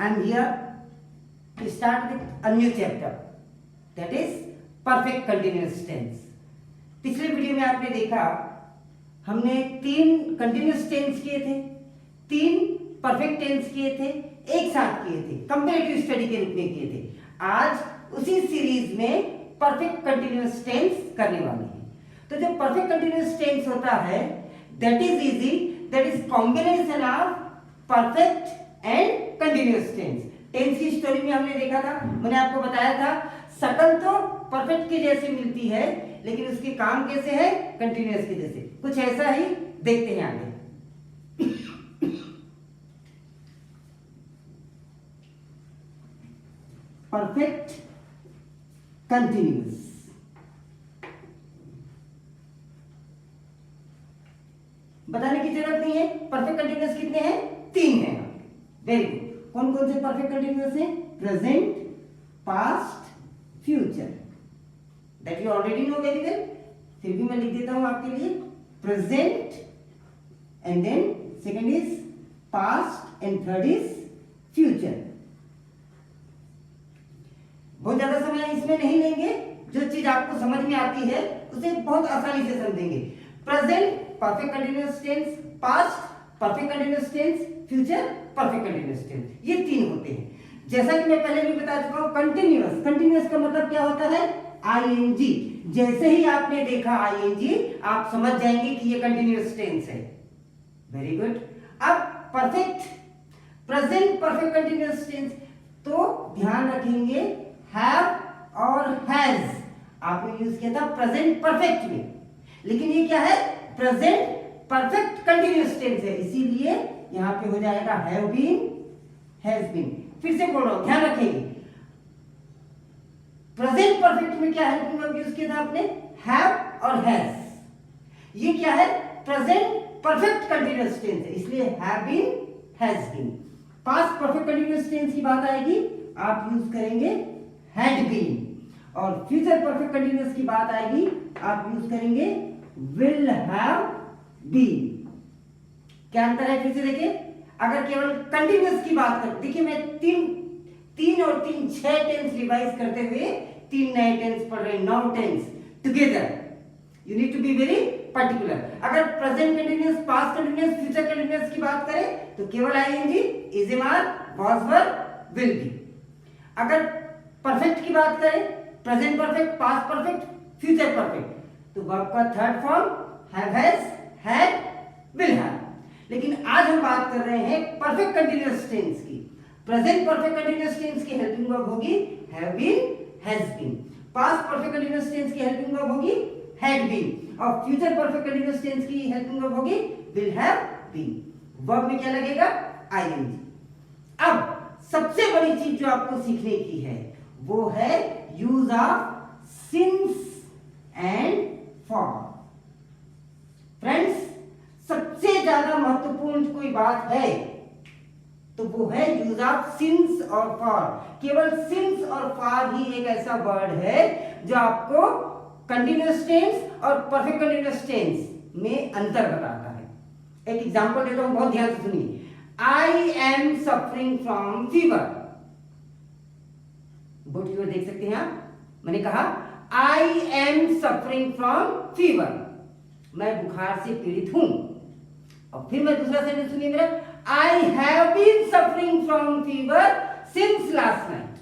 I am here to start with a new chapter, that is perfect continuous tense. पिछले video में आपने देखा हमने 3 कंटिन्यूस टेंस किए थे, 3 परफेक्ट टेंस किए थे, एक साथ किए थे, कंपैरेटिव स्टडी के रूप में किए थे। आज उसी सीरीज में परफेक्ट कंटिन्यूस टेंस करने वाले हैं। तो जो परफेक्ट कंटिन्यूस टेंस होता है that is easy, that is combination of perfect and continuous tense. Tense की स्टोरी में हमने देखा था, मैंने आपको बताया था शकल तो परफेक्ट के जैसे मिलती है लेकिन उसके काम कैसे है, कंटिन्यूस के जैसे। कुछ ऐसा ही देखते हैं आगे। परफेक्ट कंटिन्यूस, बताने की जरूरत नहीं है। परफेक्ट कंटिन्यूस कितने हैं? 3 हैं। Very good. कौन कौन से परफेक्ट कंटिन्यूस हैं? Present, past, future. That you already know very well, फिर भी मैं लिख देता हूं आपके लिए। Present and then second is past and third is future. बहुत ज्यादा समय इसमें नहीं लेंगे, जो चीज आपको समझ में आती है उसे बहुत आसानी से समझेंगे। Present perfect continuous tense, past perfect continuous tense, future perfect continuous tense, ये 3 होते हैं। जैसा कि मैं पहले भी बता चुका हूं, कंटिन्यूअस, कंटिन्यूअस का मतलब क्या होता है? आईएनजी। जैसे ही आपने देखा आईएनजी आप समझ जाएंगे कि ये कंटिन्यूअस टेंस है। Very good. अब perfect present perfect continuous tense, तो ध्यान रखेंगे हैव और हैज आपने यूज किया था प्रेजेंट परफेक्ट में, लेकिन ये क्या है? प्रेजेंट परफेक्ट कंटिन्यूअस टेंस है, इसीलिए यहां पे हो जाएगा हैव बीन, हैज बीन। फिर से बोल रहा हूं, ध्यान रखेंगे। प्रेजेंट परफेक्ट में क्या हेल्पिंग वर्ब यूज किया था आपने? हैव और हैज। ये क्या है? प्रेजेंट परफेक्ट कंटिन्यूअस टेंस है, इसलिए have been, has been. Past perfect continuous tense की बात आएगी, आप यूज करेंगे हैड बीन, और फ्यूचर परफेक्ट कंटिन्यूअस की बात आएगी आप यूज करेंगे विल हैव बीन। क्या अंतर है? फिर से देखिए, अगर केवल कंटिन्यूअस की बात करें, देखिए मैं 3 और 3 6 टेंस रिवाइज करते हुए 3 नए टेंस पढ़ रहे हैं, 9 tense together. You need to be very particular. अगर present continuous, past continuous, future continuous की बात करें तो केवल I N G, is am are, was were, will be. अगर परफेक्ट की बात करें, present perfect, past perfect, future perfect, तो वर्ब का third form have, has, had, will have. लेकिन आज हम बात कर रहे हैं परफेक्ट कंटिन्यूअस टेंस की। प्रेजेंट परफेक्ट कंटिन्यूअस टेंस की हेल्पिंग वर्ब होगी have been, has been. Past perfect continuous tense की हेल्पिंग वर्ब होगी हैड बीन, और फ्यूचर परफेक्ट कंटिन्यूअस टेंस की हेल्पिंग वर्ब होगी विल हैव बीन। वर्ब में क्या लगेगा? आईएनजी। अब सबसे बड़ी चीज जो आपको सीखने की है वो है use of since and for. Friends, सबसे ज्यादा महत्वपूर्ण कोई बात है तो वो है यूज ऑफ सिंस और फॉर। केवल सिंस और फॉर ही एक ऐसा वर्ड है जो आपको कंटिन्यूअस टेंस और परफेक्ट कंटिन्यूअस टेंस में अंतर बताता है। एक एग्जांपल देता हूं, बहुत ध्यान से सुनिए। I am suffering from fever. Board की ओर देख सकते हैं आप, मैंने कहा I am suffering from fever, मैं बुखार से पीड़ित हूं। और फिर मैं दूसरा सेंटेंस सुनिए मेरा, I have been suffering from fever since last night.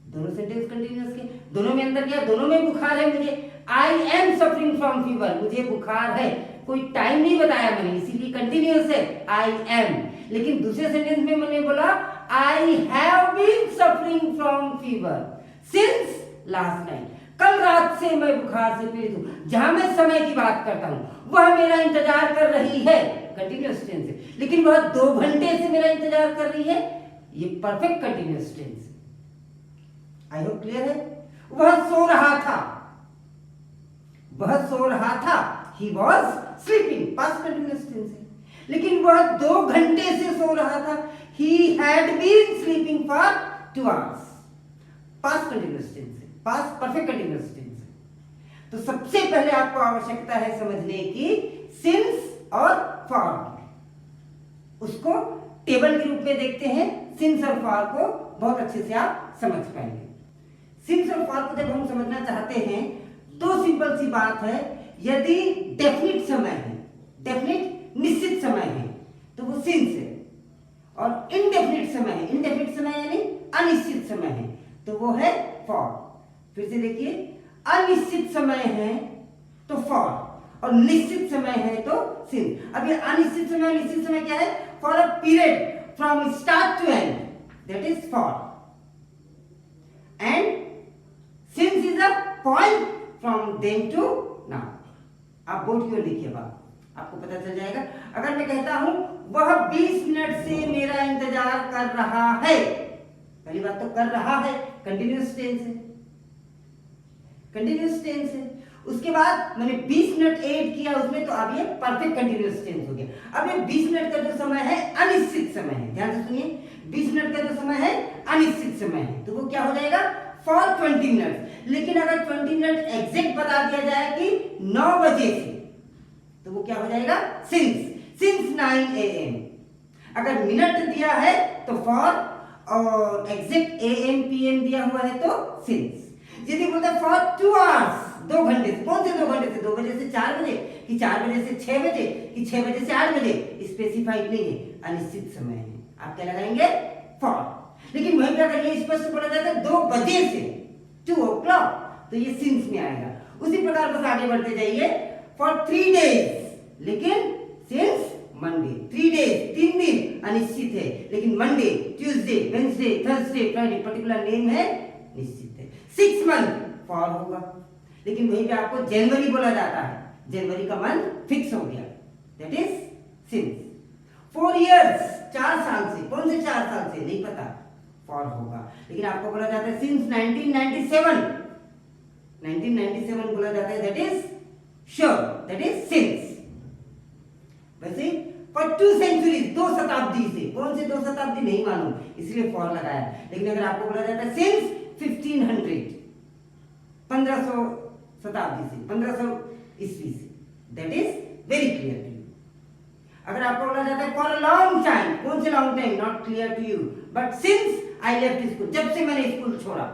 दोनों सेंटेंस कंटिन्यूअस के, दोनों में अंतर क्या? दोनों में बुखार है मुझे। I am suffering from fever, मुझे बुखार है, कोई टाइम नहीं बताया मैंने, इसीलिए कंटिन्यूअस है आई एम। लेकिन दूसरे सेंटेंस में मैंने बोला I have been suffering from fever since last night, कल रात से मैं बुखार से पीड़ित हूं। जहां मैं समय की बात करता हूं वह मेरा इंतजार कर रही है, कंटिन्यूअस टेंस है, लेकिन वह 2 घंटे से मेरा इंतजार कर रही है, ये परफेक्ट कंटिन्यूअस टेंस है। आई होप क्लियर है। वह सो रहा था, वह सो रहा था, he was sleeping, past continuous tense है, लेकिन वह 2 घंटे से सो रहा था, he had been sleeping for 2 hours, past continuous tense है, पास्ट परफेक्ट कंटिन्यूअस टेंस है। तो सबसे पहले आपको आवश्यकता है समझने की सिंस और फॉर, उसको टेबल के रूप में देखते हैं, सिंस और फॉर को बहुत अच्छे से आप समझ पाएंगे। सिंस और फॉर को जब हम समझना चाहते हैं तो सिंपल सी बात है, यदि डेफिनिट समय है, डेफिनिट निश्चित समय है तो वो सिंस है, और इनडेफिनिट समय है, इनडेफिनिट समय यानी अनिश्चित समय है तो वो है फॉर। फिर से देखिए, अनिश्चित समय है तो फॉर और निश्चित समय है तो सिंस। अब ये अनिश्चित समय, निश्चित समय क्या है? For a period from start to end, that is for, and since is a point from then to now. आप बोर्ड की ओर देखिए, आपको पता चल जाएगा। अगर मैं कहता हूं वह 20 मिनट से मेरा इंतजार कर रहा है, पहली बात तो कर रहा है कंटिन्यूअस टेंस है, कंटिन्यूअस टेंस है। उसके बाद मैंने 20 मिनट ऐड किया उसमें, तो अब ये परफेक्ट कंटिन्यूअस टेंस हो गया। अब ये 20 मिनट का जो समय है अनिश्चित समय है, ध्यान से सुनिए, 20 मिनट का जो समय है अनिश्चित समय है तो वो क्या हो जाएगा? For 20 minute. लेकिन अगर 20 मिनट एग्जैक्ट बता दिया जाए कि 9 बजे से, तो वो क्या हो जाएगा? Since 9 AM। अगर मिनट दिया है तो फॉर, और एग्जैक्ट AM PM दिया हुआ है तो सिंस। यदि बोलते हैं फॉर 2 आवर्स, 2 घंटे से, कौन से 2 घंटे से? 2 बजे से 4 बजे, कि 4 बजे से 6 बजे, कि 6 बजे से 8 बजे, स्पेसिफाइड नहीं है, अनिश्चित समय है। आप क्या लगाएंगे? फॉर। लेकिन वहीं पर अगर ये स्पष्ट बोला जाता है 2 बजे से 2 o'clock, तो ये सिंस में आएगा। उसी प्रकार बस आगे बढ़ते जाइए, फॉर 3 डेज, लेकिन सिंस मंडे, 3 डेज, 3 दिन अनिश्चित है, लेकिन Monday, Tuesday, Wednesday, Thursday, Friday particular name है, निश्चित है। 6 मंथ फॉर होगा, लेकिन वहीं पे आपको जनवरी बोला जाता है, जनवरी का मंथ फिक्स हो गया, दैट इज सिंस। 4 इयर्स, 4 साल से, कौन से 4 साल से नहीं पता, फॉर होगा। लेकिन आपको बोला जाता है सिंस 1997, 1997 बोला जाता है, that is sure, that is since. वैसे फॉर 2 सेंचुरीज, 2 शताब्दी से, कौन से 2 शताब्दी नहीं मालूम, इसलिए फॉर लगाया। लेकिन अगर आपको बोला जाता है सिंस 1500, 1500 शताब्दी से, 1500 ईस्वी से, that is very clear to you. अगर आपको बोला जाता है फॉर अ लॉन्ग टाइम, कौन से long time, not clear to you, but since I left school, जब से मैंने स्कूल छोड़ा,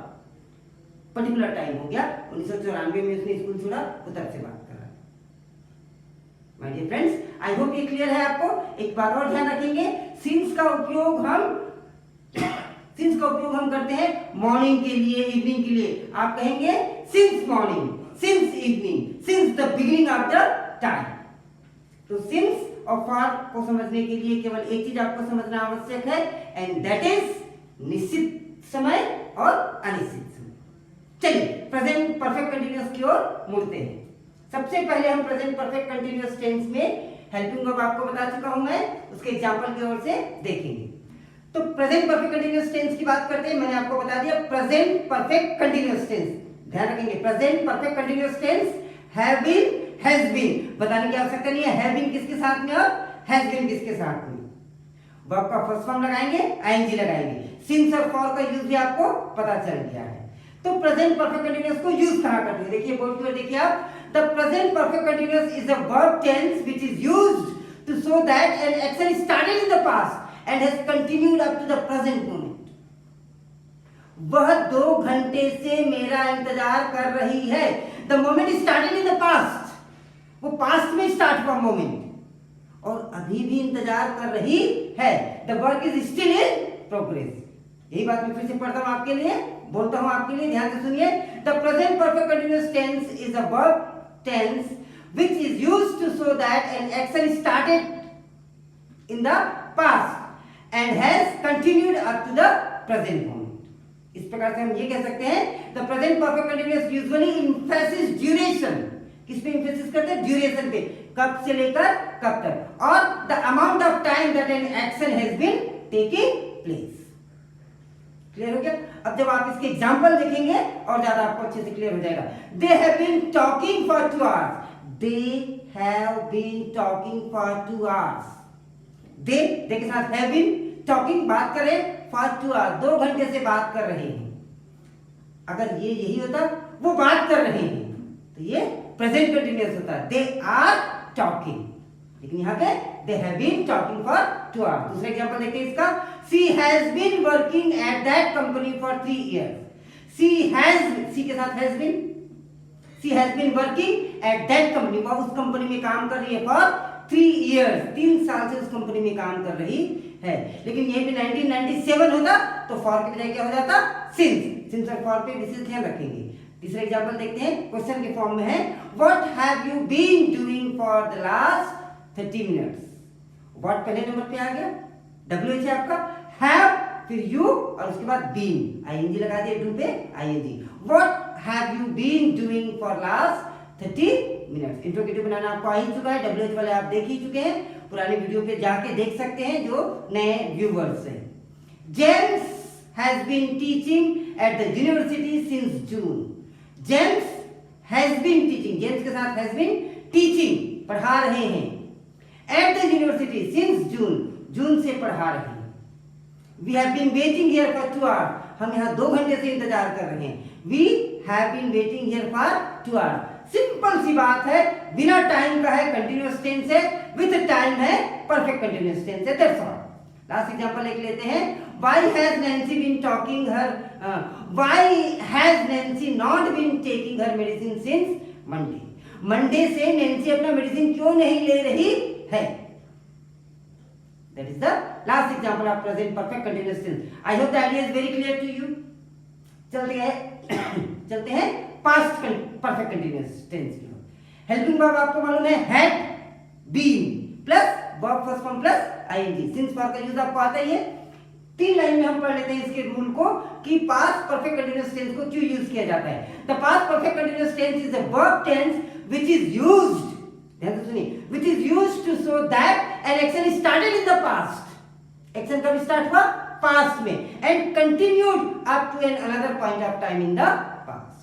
पर्टिकुलर टाइम हो गया, 1994 में उसने स्कूल छोड़ा, वो तब से बात कर रहा है। My dear friends, I hope ये क्लियर है आपको। एक बात और ध्यान रखेंगे, सिंस का उपयोग हम करते हैं मॉर्निंग के लिए, इवनिंग के लिए। आप कहेंगे since morning, since evening, since the beginning of the time. तो सिंस और फॉर को समझने के लिए केवल एक चीज आपको समझना आवश्यक है, एंड दैट इज निश्चित समय और अनिश्चित समय। चलिए प्रेजेंट परफेक्ट कंटीन्यूअस की ओर मुड़ते हैं। सबसे पहले हम प्रेजेंट परफेक्ट कंटीन्यूअस टेंस में हेल्पिंग वर्ब आपको बता चुका हूं मैं, उसके एग्जांपल की ओर से देखेंगे। तो प्रेजेंट परफेक्ट कंटीन्यूअस टेंस की बात करते हैं। मैंने आपको बता दिया प्रेजेंट परफेक्ट कंटीन्यूअस टेंस, ध्यान रखेंगे, present perfect continuous tense have been, has been, बताने की आवश्यकता नहीं है। हैव बीन किसके साथ में और हैज बीन किसके साथ में। वर्ब का फर्स्ट फॉर्म लगाएंगे, आईएनजी लगाएंगे। सिंस और फॉर का यूज भी आपको पता चल गया है। तो प्रेजेंट परफेक्ट कंटीन्यूअस को यूज कहां करते हैं? देखिए बोर्ड की ओर देखिए आप, the present perfect continuous is a verb tense which is used to show that an action started in the past and has continued up to the present moment. वह 2 घंटे से मेरा इंतजार कर रही है। The moment started in the past, वो past में स्टार्ट हुआ मोमेंट, और अभी भी इंतजार कर रही है। The work is still in progress. यही बात मैं फिर से पढ़ता हूं आपके लिए, बोलता हूं आपके लिए, ध्यान से सुनिए। The present perfect continuous tense is a verb tense which is used to show that an action started in the past and has continued up to the present moment. इस प्रकार से हम ये कह सकते हैं the present perfect continuous usually emphasis duration, किस पे एम्फेसिस करते हैं? ड्यूरेशन पे, कब से लेकर कब तक, और the amount of time that an action has been taking place. Clear हो गया? अब जब आप इसके एग्जांपल देखेंगे और ज्यादा आपको अच्छे से क्लियर हो जाएगा। They have been talking for 2 hours, they have been talking for 2 hours. They के साथ हैव बीन, टॉकिंग बात करें, फॉर 2 आवर्स 2 घंटे से बात कर रहे हैं। अगर ये यही होता वो बात कर रहे हैं तो ये प्रेजेंट कंटीन्यूअस होता है, दे आर टॉकिंग। लेकिन यहाँ पे they have been talking for 2 hours. दूसरा एग्जांपल देखते हैं इसका, she has been working at that company for 3 years. She के साथ has been, she has been working at that company, वह उस कंपनी में काम कर रही है फॉर 3 इयर्स, 3 साल से उस कंपनी में काम कर रही है। लेकिन ये भी 1997 होता तो फॉर के बजाय क्या हो जाता, सिंस और फॉर पे विशेष ध्यान रखेंगे। तीसरा एग्जांपल देखते हैं, क्वेश्चन के फॉर्म में है, what have you been doing for the last 30 minutes. What पहले नंबर पे आ गया, WH है आपका, हैव फिर यू और उसके बाद बीन, आईएनजी लगा दिया, डू पे I N G. What have you been doing for last 30 minutes. Interrogative बनाना आपको आ ही चुका है, WH वाले आप देख ही चुके हैं, पुराने वीडियो पे जाके देख सकते हैं जो नए व्यूवर्स हैं। James has been teaching at the university since June. James has been teaching, James के साथ हैज बीन टीचिंग, पढ़ा रहे हैं, at the university since June, जून से पढ़ा रहे हैं। We have been waiting here for 2 hours, हम यहाँ 2 घंटे से इंतजार कर रहे हैं। We have been waiting here for 2 hours. Simple सी बात है, बिना टाइम का है कंटिन्यूअस टेंस है, विद टाइम है परफेक्ट कंटिन्यूअस टेंस है, दैट्स ऑल। लास्ट एग्जांपल एक लेते हैं, why has Nancy been talking her why has Nancy not been taking her medicine since Monday? Monday से नैन्सी अपना मेडिसिन क्यों नहीं ले रही है? That is the last example of present perfect continuous tense. I hope the idea is very clear to you. चलते हैं past perfect continuous tense की ओर। हेल्पिंग वर्ब आपको मालूम है had, been plus verb first form plus ING. Since for का use आपको आता ही है। 3 लाइन में हम पढ़ लेते हैं इसके रूल को कि पास्ट परफेक्ट कंटीन्यूअस टेंस को क्यों यूज किया जाता है। The past perfect continuous tense is a verb tense which is used, ध्यान से सुनिए, which is used to show that an action started in the past. Action कब स्टार्ट हुआ? पास्ट में, and continued up to another point of time in the past.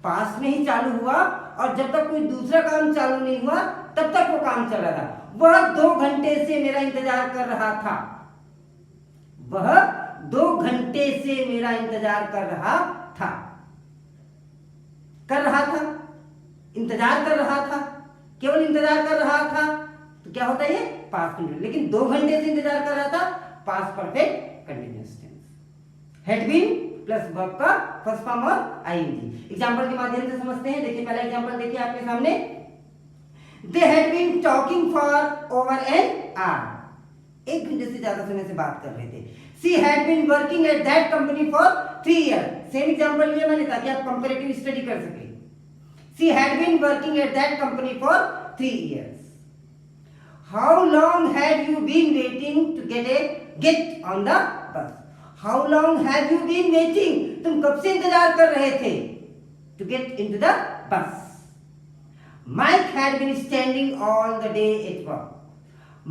Past में ही चालू हुआ और जब तक कोई दूसरा काम चालू नहीं हुआ तब तक वो काम चल रहा था। वह 2 घंटे से मेरा इंतजार कर रहा था, वह 2 घंटे से मेरा इंतजार कर रहा था, इंतजार कर रहा था, केवल इंतजार कर रहा था, तो क्या होता है ये पास्ट कंटिन्यूअस। लेकिन 2 घंटे से इंतजार कर रहा था, past perfect continuous tense. Had been plus verb का फर्स्ट फॉर्म और आईएनजी। एग्जांपल के माध्यम से समझते हैं। देखिए पहला एग्जांपल देखिए आपके सामने, they had been talking for over an hour, 1 घंटे से ज्यादा समय से बात कर रहे थे। She had been working at that company for 3 years. Same example लिया मैंने ताकि आप कंपैरेटिव स्टडी कर सके। She had been working at that company for 3 years. How long had you been waiting to get on the bus? How long have you been waiting? तुम कब से इंतजार कर रहे थे to get into the bus? Mike had been standing all the day at work.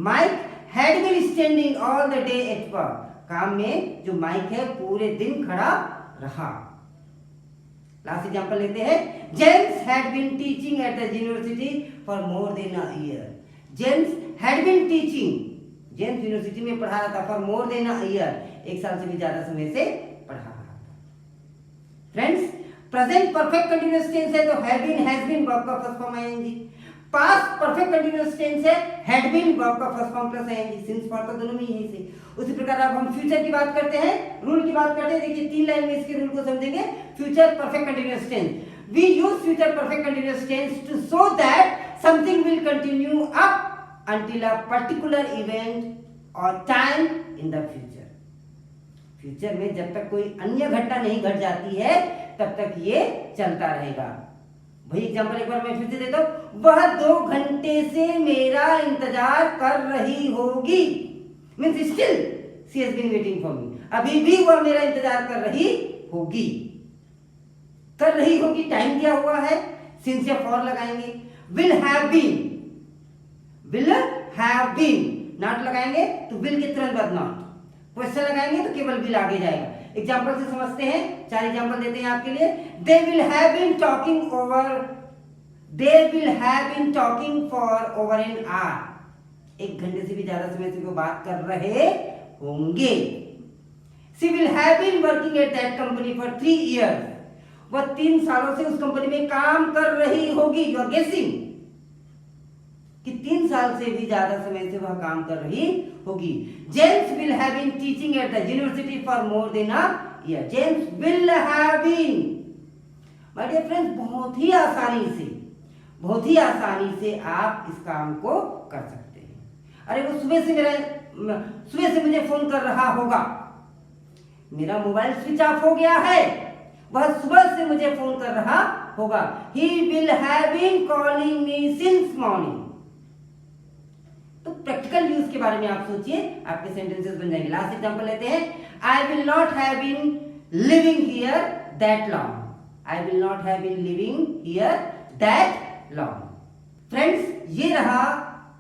Mike had been standing all the day at work. काम में जो माइक है पूरे दिन खड़ा रहा। लास्ट एग्जांपल लेते हैं, James had been teaching at the university for more than a year. James had been teaching, James university में पढ़ा रहा था for more than a year, 1 साल से भी ज्यादा समय से पढ़ा रहा था। Friends, present perfect continuous tense है तो have been has been verb का first form I N G. Past perfect continuous tense है हैड बीन वर्ब का first form plus ING. Since for तो दोनों में यही से। उसी प्रकार अब हम फ्यूचर की बात करते हैं, रूल की बात करते हैं। देखिए 3 लाइन में इसके रूल को समझेंगे। Future perfect continuous tense, we use future perfect continuous tense to show that something will continue up until a particular event और टाइम इन द फ्यूचर। फ्यूचर में जब तक कोई अन्य घटना नहीं घट जाती है तब तक ये चलता रहेगा। वही एग्जांपल एक बार मैं फिर से देता हूं, वह 2 घंटे से मेरा इंतजार कर रही होगी, means still she has been waiting for me, अभी भी वह मेरा इंतजार कर रही होगी। टाइम दिया हुआ है, सिंस या फॉर लगाएंगे। विल हैव बीन नॉट लगाएंगे तो विल के तुरंत बाद नॉट, क्वेश्चन लगाएंगे तो केवल विल आगे जाएगा। एग्जाम्पल से समझते हैं, 4 एग्जाम्पल देते हैं आपके लिए। They will have been talking for over an hour, 1 घंटे से भी ज्यादा समय से वो बात कर रहे होंगे। She will have been working at that company for 3 years, वह 3 सालों से उस कंपनी में काम कर रही होगी। यू आर गेसिंग, कि 3 साल से भी ज्यादा समय से वह काम कर रही होगी। James will have been teaching at the university for more than a year. James will have been, my dear friends, बहुत ही आसानी से आप इस काम को कर सकते हैं। अरे वो सुबह से मुझे फोन कर रहा होगा, मेरा मोबाइल स्विच ऑफ हो गया है, वह सुबह से मुझे फोन कर रहा होगा। He will have been calling me since morning। तो प्रैक्टिकल यूज के बारे में आप सोचिए, आपके सेंटेंसेस बन जाएंगे। लास्ट एग्जांपल लेते हैं। I will not have been living here that long। I will not have been living here that long। Friends, ये रहा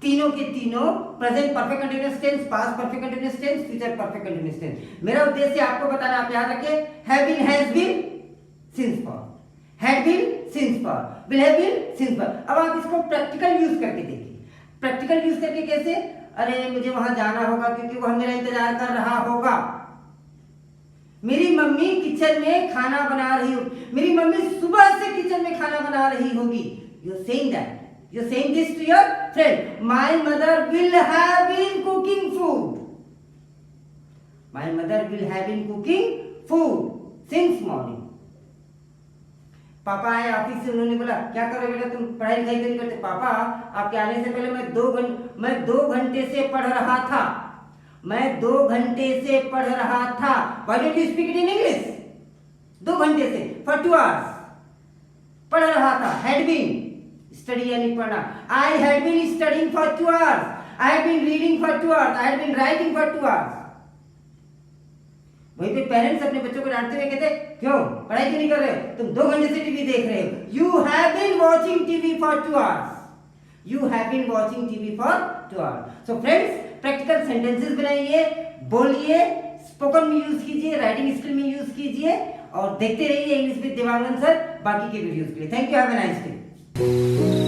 तीनों के तीनों present perfect continuous tense, past perfect continuous tense, future perfect continuous tense. मेरा उद्देश्य आपको बताना, आप याद रखिए, have been, has been, since for, had been, since for, will have been, since for. अब आप इसको प्रैक्टिकल यूज करके देखिए। प्रैक्टिकल यूज करके कैसे? अरे मुझे वहां जाना होगा क्योंकि वह मेरा इंतजार कर रहा होगा। मेरी मम्मी किचन में खाना बना रही होगी। मेरी मम्मी सुबह से किचन में खाना बना रही होगी। You are saying that, you are saying this to your friend. My mother will have been cooking food. My mother will have been cooking food since morning. पापा आए ऑफिस से, उन्होंने बोला क्या कर रहे हो बेटा, तुम पढ़ाई लिखाई नहीं करते? पापा, आपके आने से पहले मैं 2 घंटे से पढ़ रहा था। मैं 2 घंटे से पढ़ रहा था। Why don't you speak it in English? 2 घंटे से, for 2 hours पढ़ रहा था। had been, स्टडी यानी पढ़ना। I had been studying for 2 hours। I had been reading for 2 hours। I had been writing for 2 hours। वहीं पे पेरेंट्स अपने बच्चों को डांटते हुए कहते, क्यों पढ़ाई क्यों नहीं कर रहे हो, तुम 2 घंटे से टीवी देख रहे हो। You have been watching TV for 2 hours। You have been watching TV for 2 hours। So friends, practical sentences बनाइए, बोलिए, स्पोकन में यूज कीजिए, राइटिंग स्किल में यूज कीजिए और देखते रहिए इंग्लिश विद देवांगन सर बाकी के वीडियोस के लिए। Thank you, have a nice day.